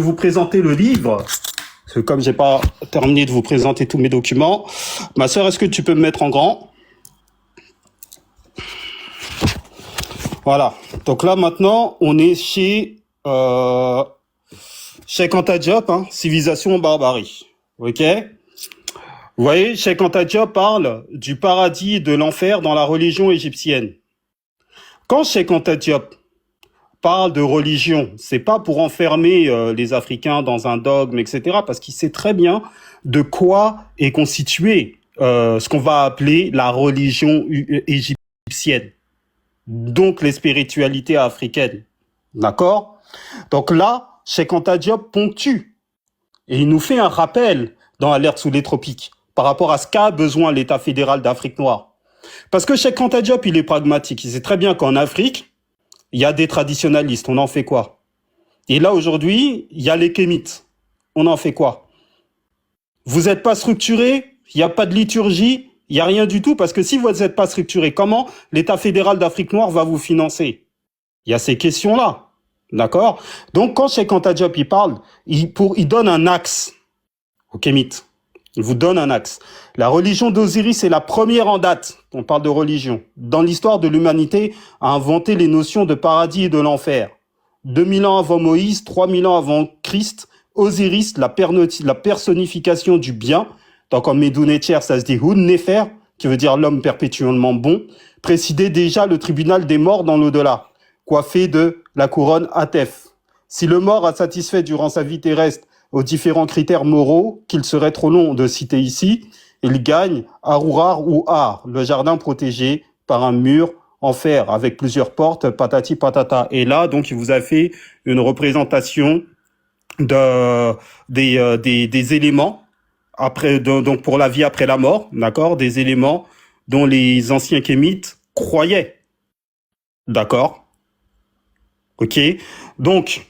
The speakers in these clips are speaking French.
vous présenter le livre, parce que comme j'ai pas terminé de vous présenter tous mes documents, ma sœur, est-ce que tu peux me mettre en grand? Voilà. Donc là, maintenant, on est chez Cheikh Anta Diop, hein, Civilisation en barbarie. Ok? Vous voyez, Cheikh Anta Diop parle du paradis et de l'enfer dans la religion égyptienne. Quand Cheikh Anta Diop parle de religion, c'est pas pour enfermer les Africains dans un dogme, etc., parce qu'il sait très bien de quoi est constitué ce qu'on va appeler la religion égyptienne, donc les spiritualités africaines. D'accord? Donc là, Cheikh Anta Diop ponctue et il nous fait un rappel dans Alerte sous les tropiques par rapport à ce qu'a besoin l'État fédéral d'Afrique noire. Parce que Cheikh Anta Diop, il est pragmatique. Il sait très bien qu'en Afrique, il y a des traditionalistes. On en fait quoi? Et là, aujourd'hui, il y a les kémites. On en fait quoi? Vous n'êtes pas structuré, il n'y a pas de liturgie, il n'y a rien du tout. Parce que si vous n'êtes pas structuré, comment l'État fédéral d'Afrique noire va vous financer? Il y a ces questions-là. D'accord? Donc, quand Cheikh Anta Diop, il parle, il donne un axe aux kémites. Il vous donne un axe. La religion d'Osiris est la première en date, on parle de religion, dans l'histoire de l'humanité, à inventer les notions de paradis et de l'enfer. 2000 ans avant Moïse, 3000 ans avant Christ, Osiris, la personnification du bien, donc en Médounétière, ça se dit Hun Nefer, qui veut dire l'homme perpétuellement bon, présidait déjà le tribunal des morts dans l'au-delà, coiffé de la couronne Atef. Si le mort a satisfait durant sa vie terrestre aux différents critères moraux qu'il serait trop long de citer ici, il gagne Arourar ou Ar, le jardin protégé par un mur en fer avec plusieurs portes, patati patata. Et là, donc, il vous a fait une représentation des éléments donc pour la vie après la mort, d'accord, des éléments dont les anciens kémites croyaient, d'accord, ok. Donc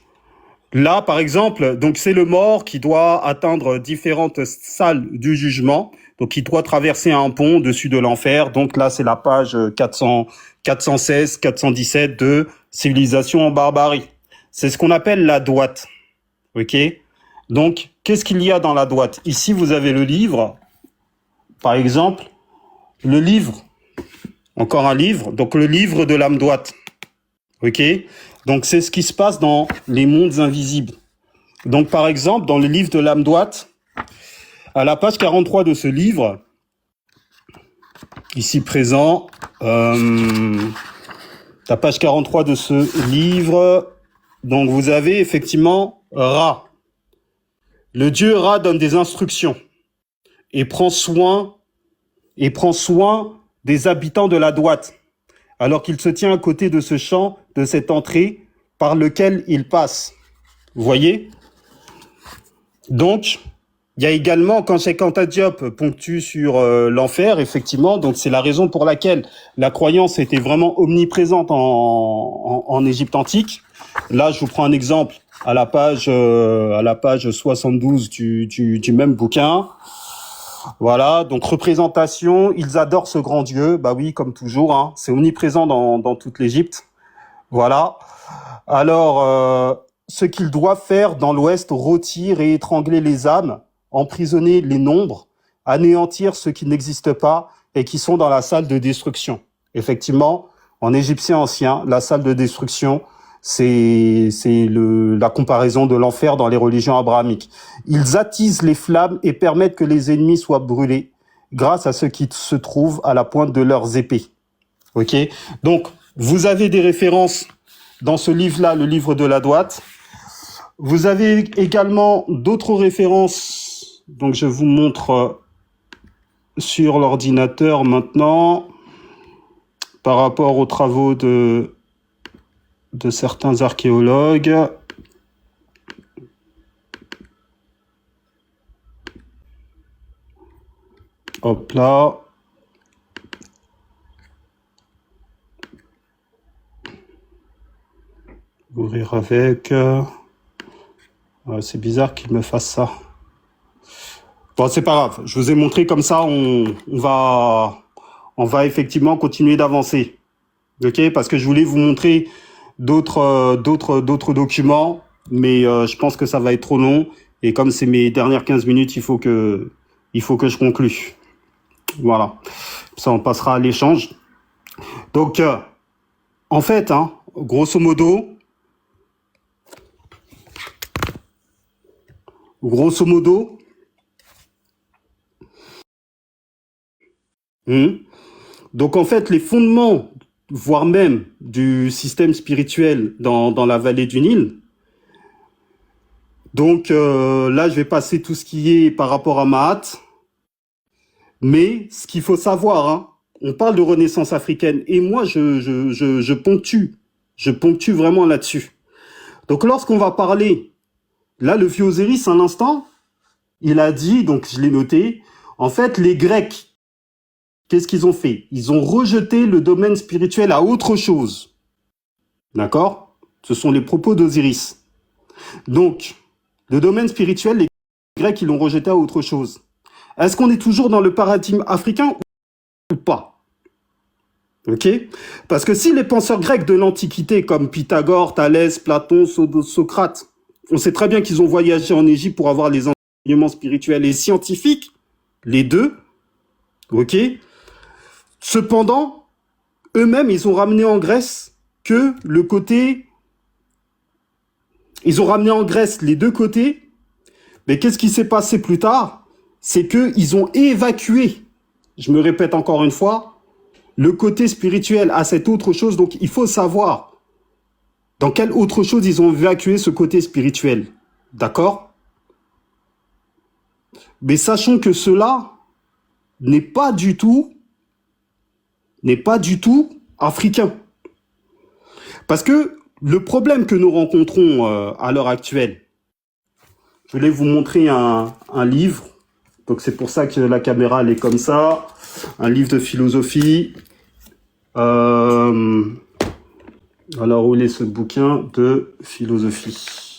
là, par exemple, donc c'est le mort qui doit atteindre différentes salles du jugement. Donc, il doit traverser un pont au-dessus de l'enfer. Donc là, c'est la page 416, 417 de Civilisation en barbarie. C'est ce qu'on appelle la droite. Ok? Donc, qu'est-ce qu'il y a dans la droite? Ici, vous avez le livre. Par exemple, le livre. Encore un livre. Donc, le livre de l'âme droite. Ok? Donc, c'est ce qui se passe dans les mondes invisibles. Donc, par exemple, dans le livre de l'âme droite, à la page 43 de ce livre, ici présent, la page 43 de ce livre, donc vous avez effectivement Ra. Le dieu Ra donne des instructions et prend soin des habitants de la droite, alors qu'il se tient à côté de ce champ, de cette entrée par lequel il passe. Vous voyez? Donc, il y a également, quand Cheikh Anta Diop ponctue sur l'enfer, effectivement, donc c'est la raison pour laquelle la croyance était vraiment omniprésente en Égypte antique. Là, je vous prends un exemple à la page 72 du même bouquin. Voilà, donc représentation, ils adorent ce grand Dieu, bah oui, comme toujours, hein, c'est omniprésent dans toute l'Égypte. Voilà. Alors, ce qu'ils doivent faire dans l'Ouest, rôtir et étrangler les âmes, emprisonner les nombres, anéantir ceux qui n'existent pas et qui sont dans la salle de destruction. Effectivement, en égyptien ancien, la salle de destruction, c'est la comparaison de l'enfer dans les religions abrahamiques. Ils attisent les flammes et permettent que les ennemis soient brûlés grâce à ceux qui se trouvent à la pointe de leurs épées. Ok? Donc, vous avez des références dans ce livre-là, le livre de la droite. Vous avez également d'autres références. Donc, je vous montre sur l'ordinateur maintenant par rapport aux travaux de certains archéologues. Hop là. Ouvrir avec. Ouais, c'est bizarre qu'il me fasse ça. Bon, c'est pas grave. Je vous ai montré comme ça, on va effectivement continuer d'avancer. Ok? Parce que je voulais vous montrer d'autres documents mais je pense que ça va être trop long. Et comme c'est mes dernières 15 minutes, il faut que je conclue. Voilà. Ça, on passera à l'échange. Donc, en fait, hein, grosso modo, hmm, donc en fait, les fondements, voire même du système spirituel dans la vallée du Nil. Donc là, je vais passer tout ce qui est par rapport à Mahat. Mais ce qu'il faut savoir, hein, on parle de renaissance africaine et moi, je ponctue vraiment là-dessus. Donc lorsqu'on va parler, là, le vieux Osiris, un instant, il a dit, donc je l'ai noté, en fait, les Grecs, qu'est-ce qu'ils ont fait? Ils ont rejeté le domaine spirituel à autre chose. D'accord? Ce sont les propos d'Osiris. Donc, le domaine spirituel, les Grecs, ils l'ont rejeté à autre chose. Est-ce qu'on est toujours dans le paradigme africain ou pas? Ok? Parce que si les penseurs grecs de l'Antiquité, comme Pythagore, Thalès, Platon, Socrate, on sait très bien qu'ils ont voyagé en Égypte pour avoir les enseignements spirituels et scientifiques, les deux, ok? Cependant, eux-mêmes, ils ont ramené en Grèce que le côté... Ils ont ramené en Grèce les deux côtés, mais qu'est-ce qui s'est passé plus tard? C'est qu'ils ont évacué, je me répète encore une fois, le côté spirituel à cette autre chose. Donc, il faut savoir dans quelle autre chose ils ont évacué ce côté spirituel. D'accord? Mais sachons que cela n'est pas du tout africain. Parce que le problème que nous rencontrons à l'heure actuelle, je voulais vous montrer un livre. Donc, c'est pour ça que la caméra, elle est comme ça. Un livre de philosophie. Alors, où est ce bouquin de philosophie?